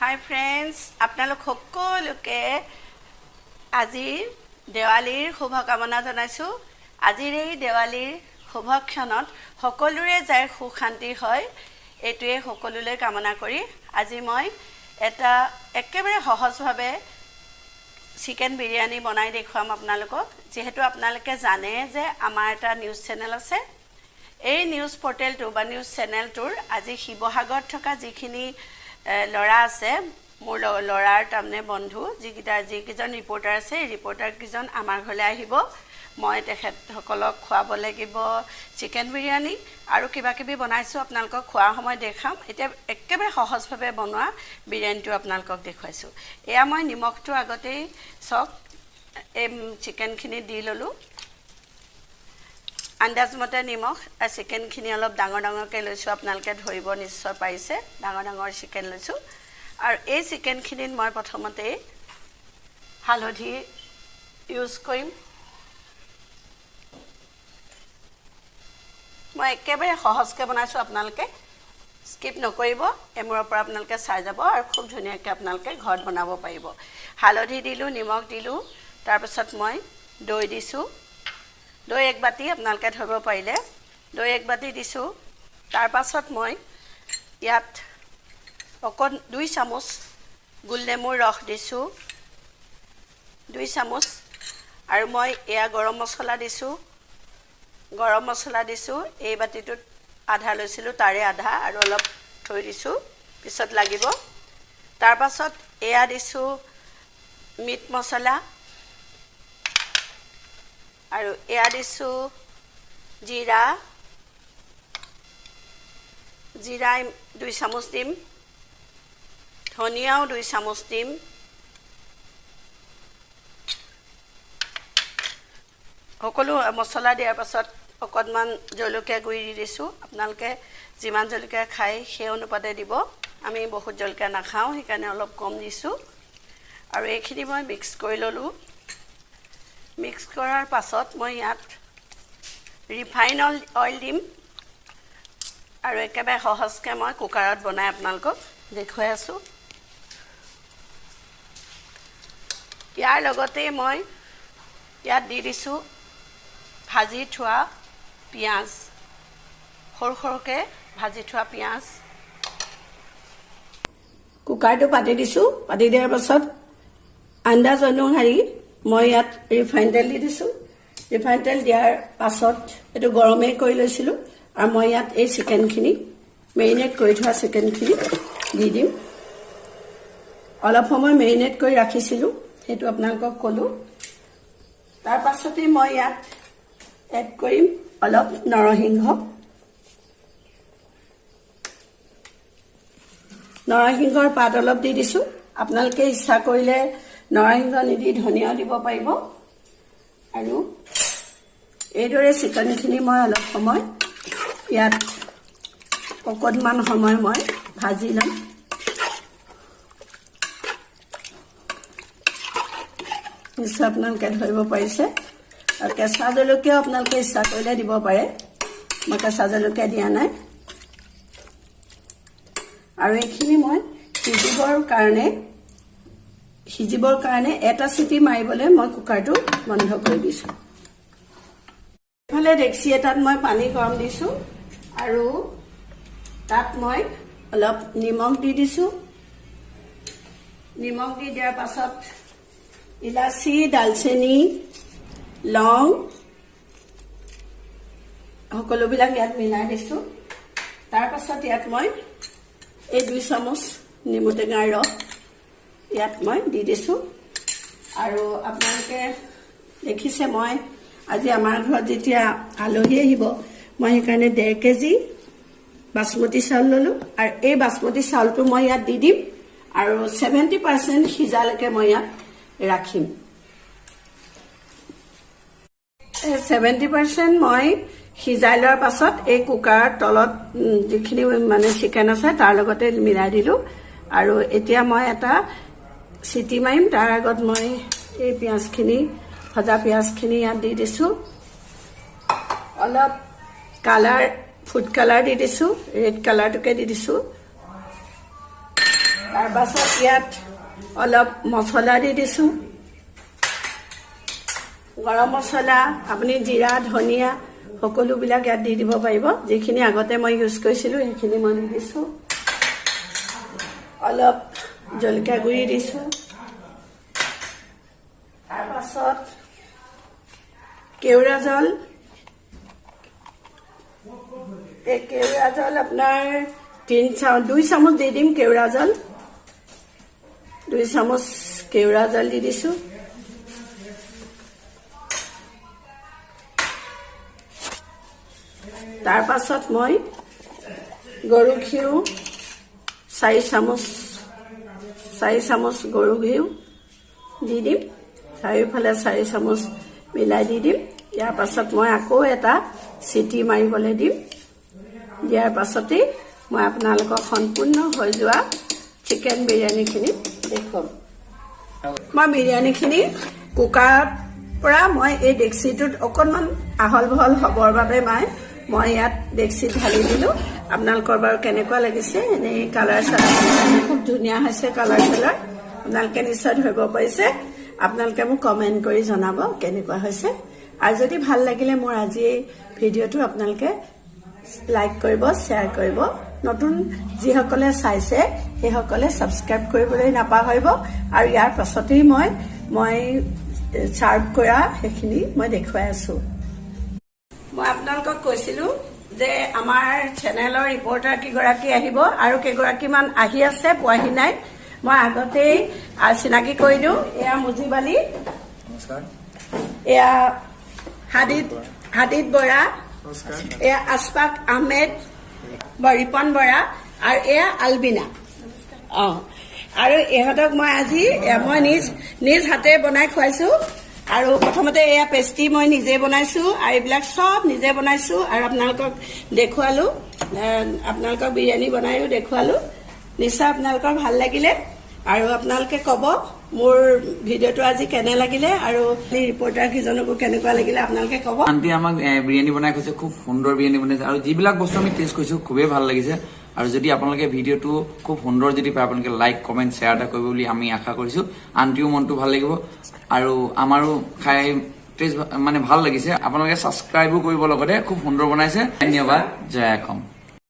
হাই friends, আপোনালোক সকলোকে আজিৰ দেৱালীৰ শুভকামনা জনাইছোঁ। আজিৰ এই দেৱালীৰ শুভক্ষণত সকলোৰে যাতে সুখ শান্তি হয় এইটোৱে সকলোলৈ কামনা কৰি আজি মই এটা একেবাৰে সহজভাৱে চিকেন বিৰিয়ানী বনাই দেখুৱাম আপোনালোকক। যেহেতু আপোনালোকে জানে যে আমাৰ এটা নিউজ চেনেল আছে, এই নিউজ পৰ্টেলটো বা নিউজ চেনেলটোৰ আজি শিৱসাগৰত থকা যিখিনি ল'ৰা আছে, মোৰ ল'ৰাৰ তাৰমানে বন্ধু যিকেইজন ৰিপৰ্টাৰ আছে, এই ৰিপৰ্টাৰকেইজন আমাৰ ঘৰলৈ আহিব। মই তেখেতসকলক খুৱাব লাগিব চিকেন বিৰিয়ানী আৰু কিবা কিবি বনাইছোঁ, আপোনালোকক খোৱাৰ সময়ত দেখাম। এতিয়া একেবাৰে সহজভাৱে বনোৱা বিৰিয়ানীটো আপোনালোকক দেখুৱাইছোঁ। এয়া মই নিমখটো আগতেই চাওক এই চিকেনখিনি দি ল'লোঁ, আন্দাজমতে নিমখ। আৰু চিকেনখিনি অলপ ডাঙৰ ডাঙৰকৈ লৈছোঁ, আপোনালোকে ধৰিব নিশ্চয় পাৰিছে, ডাঙৰ ডাঙৰ চিকেন লৈছোঁ। আৰু এই চিকেনখিনিত মই প্ৰথমতে হালধি ইউজ কৰিম। মই একেবাৰে সহজকৈ বনাইছোঁ, আপোনালোকে স্কিপ নকৰিব, এমূৰৰ পৰা আপোনালোকে চাই যাব আৰু খুব ধুনীয়াকৈ আপোনালোকে ঘৰত বনাব পাৰিব। হালধি দিলোঁ, নিমখ দিলোঁ, তাৰপিছত মই দৈ দিছোঁ। দৈ এক বাতি আপোনালোকে ধৰিব পাৰিলে, দৈ এক বাতি দিছোঁ। তাৰপাছত মই ইয়াত 2 চামুচ গোলনেমুৰ ৰস দিছোঁ, 2 চামুচ। আৰু মই এয়া গৰম মছলা দিছোঁ, এই বাতিটোত আধা লৈছিলোঁ, তাৰে আধা আৰু অলপ থৈ দিছোঁ, পিছত লাগিব। তাৰপাছত এয়া দিছোঁ মিট মছলা, আৰু এয়া দিছোঁ জিৰা 2 চামুচ দিম, ধনিয়াও 2 চামুচ দিম, সকলো মছলা দিয়াৰ পাছত অকণমান জলকীয়া গুড়ি দি দিছোঁ। আপোনালোকে যিমান জলকীয়া খায় সেই অনুপাতে দিব, আমি বহুত জলকীয়া নাখাওঁ সেইকাৰণে অলপ কম দিছোঁ। আৰু এইখিনি মই মিক্স কৰি ল'লোঁ। মিক্স কৰাৰ পাছত মই ইয়াত ৰিফাইন অইল দিম আৰু একেবাৰে সহজকৈ মই কুকাৰত বনাই আপোনালোকক দেখুৱাই আছোঁ। ইয়াৰ লগতে মই ইয়াত দি দিছোঁ ভাজি থোৱা পিঁয়াজ, সৰু সৰুকৈ ভাজি থোৱা পিঁয়াজ। কুকাৰটো পাতি দিছোঁ, পাতি দিয়াৰ পাছত আন্দাজ অনুসৰি মই ইয়াত ৰিফাইন তেল দি দিছোঁ। ৰিফাইন তেল দিয়াৰ পাছত এইটো গৰমেই কৰি লৈছিলোঁ আৰু মই ইয়াত এই চিকেনখিনি মেৰিনেট কৰি থোৱা চিকেনখিনি দি দিম। অলপ সময় মেৰিনেট কৰি ৰাখিছিলোঁ, সেইটো আপোনালোকক ক'লোঁ। তাৰ পাছতে মই ইয়াত এড কৰিম অলপ নৰসিংহৰ পাত অলপ দি দিছোঁ। আপোনালোকে ইচ্ছা কৰিলে নৰসিংহ নিদি ধনিয়াও দিব পাৰিব। আৰু এইদৰে চিকেনখিনি মই অলপ সময় ইয়াত অকণমান সময় মই ভাজি ল'ম। নিশ্চয় আপোনালোকে ধৰিব পাৰিছে। আৰু কেঁচা জলকীয়াও আপোনালোকে ইচ্ছা কৰিলে দিব পাৰে, মই কেঁচা জলকীয়া দিয়া নাই। আৰু এইখিনি মই সিজিবৰ কাৰণে এটা চিটি মাৰিবলৈ মই কুকাৰটো বন্ধ কৰি দিছোঁ। এইফালে ডেক্সি এটাত মই পানী গৰম দিছোঁ আৰু তাত মই অলপ নিমখ দি দিছোঁ। নিমখ দি দিয়াৰ পাছত ইলাচি, ডালচেনি, লং সকলোবিলাক ইয়াত মিলাই দিছোঁ। তাৰপাছত ইয়াত মই এই 2 চামুচ নেমু টেঙাৰ ৰস ইয়াত মই দি দিছোঁ। আৰু আপোনালোকে দেখিছে মই আজি আমাৰ ঘৰত যেতিয়া আলহী আহিব, মই সেইকাৰণে 1.5 কেজি বাচমতি চাউল ল'লোঁ। আৰু এই বাচমতি চাউলটো মই ইয়াত দি দিম আৰু 70% সিজালৈকে মই ইয়াত ৰাখিম। 70% মই সিজাই লোৱাৰ পাছত এই কুকাৰৰ তলত যিখিনি মানে চিকেন আছে তাৰ লগতে মিলাই দিলোঁ। আৰু এতিয়া মই এটা চিটি মাৰিম, তাৰ আগত মই এই ভজা পিঁয়াজখিনি ইয়াত দি দিছোঁ। অলপ ফুড কালাৰ দি দিছোঁ, ৰেড কালাৰটোকে দি দিছোঁ। তাৰ পাছত ইয়াত অলপ মছলা দি দিছোঁ গৰম মছলা আপুনি জিৰা ধনিয়া সকলোবিলাক ইয়াত দি দিব পাৰিব যিখিনি আগতে মই ইউজ কৰিছিলোঁ সেইখিনি মই দি দিছোঁ অলপ জলকীয়া গুড়ি দিছোঁ তাৰ পাছত কেওৰা জল এই কেওৰা জল আপোনাৰ 2 চামুচ দি দিম কেওৰা জল 2 চামুচ কেওৰা জল দি দিছোঁ তাৰ পাছত মই গৰু ঘিউ 4 চামুচ গৰু ঘিউ দি দিম চাৰিওফালে 4 চামুচ মিলাই দি দিম ইয়াৰ পাছত মই আকৌ এটা চিটি মাৰিবলৈ দিম দিয়াৰ পাছতেই মই আপোনালোকক সম্পূৰ্ণ হৈ যোৱা চিকেন বিৰিয়ানীখিনি দেখুৱাম মই বিৰিয়ানীখিনি কুকাৰৰ পৰা মই এই ডেক্সিটোত অকণমান আহল বহল হ'বৰ বাবে মই ইয়াত ডেক্সিত ঢালি দিলোঁ আপোনালোকৰ বাৰু কেনেকুৱা লাগিছে এনেই কালাৰ চালাৰ খুব ধুনীয়া হৈছে কালাৰ চালাৰ আপোনালোকে নিশ্চয় ধৰিব পাৰিছে আপোনালোকে মোক কমেণ্ট কৰি জনাব কেনেকুৱা হৈছে আৰু যদি ভাল লাগিলে মোৰ আজি এই ভিডিঅ'টো আপোনালোকে লাইক কৰিব শ্বেয়াৰ কৰিব নতুন যিসকলে চাইছে সেইসকলে ছাবস্ক্ৰাইব কৰিবলৈ নাপাহৰিব আৰু ইয়াৰ পাছতেই মই চাৰ্ভ কৰা সেইখিনি মই দেখুৱাই আছোঁ মই আপোনালোকক কৈছিলোঁ যে আমাৰ চেনেলৰ ৰিপৰ্টাৰ কেইগৰাকী আহিব আৰু কেইগৰাকীমান আহি আছে পোৱাহি নাই মই আগতেই চিনাকি কৰি দিওঁ এয়া মুজিব আলী এয়া হাদিদ বৰা এয়া আশফাক আহমেদ ৰিপন বৰা আৰু এয়া আলবিনা আৰু ইহঁতক মই আজি মই নিজ হাতে বনাই খুৱাইছোঁ আৰু প্ৰথমতে এয়া পেষ্ট্ৰি মই নিজে বনাইছোঁ আৰু এইবিলাক চব নিজে বনাইছোঁ আৰু আপোনালোকক দেখুৱালোঁ আপোনালোকক বিৰিয়ানী বনায়ো দেখুৱালোঁ নিশ্চয় আপোনালোকৰ ভাল লাগিলে আৰু আপোনালোকে ক'ব মোৰ ভিডিঅ'টো আজি কেনে লাগিলে আৰু ৰিপৰ্টাৰ কেইজনকো কেনেকুৱা লাগিলে আপোনালোকে ক'ব আন্টি আমাক বিৰিয়ানী বনাই কৈছে খুব সুন্দৰ বিৰিয়ানী বনাইছে আৰু যিবিলাক বস্তু আমি টেষ্ট কৰিছোঁ খুবেই ভাল লাগিছে আৰু যদি আপোনালোকে ভিডিঅ'টো খুব সুন্দৰ যদি পায় আপোনালোকে লাইক কমেণ্ট শ্বেয়াৰ এটা কৰিব বুলি আমি আশা কৰিছোঁ আন্টিও মনটো ভাল লাগিব আৰু আমাৰো খাই টেষ্ট মানে ভাল লাগিছে আপোনালোকে ছাবস্ক্ৰাইবো কৰিব লগতে খুব সুন্দৰ বনাইছে ধন্যবাদ জয় অসম।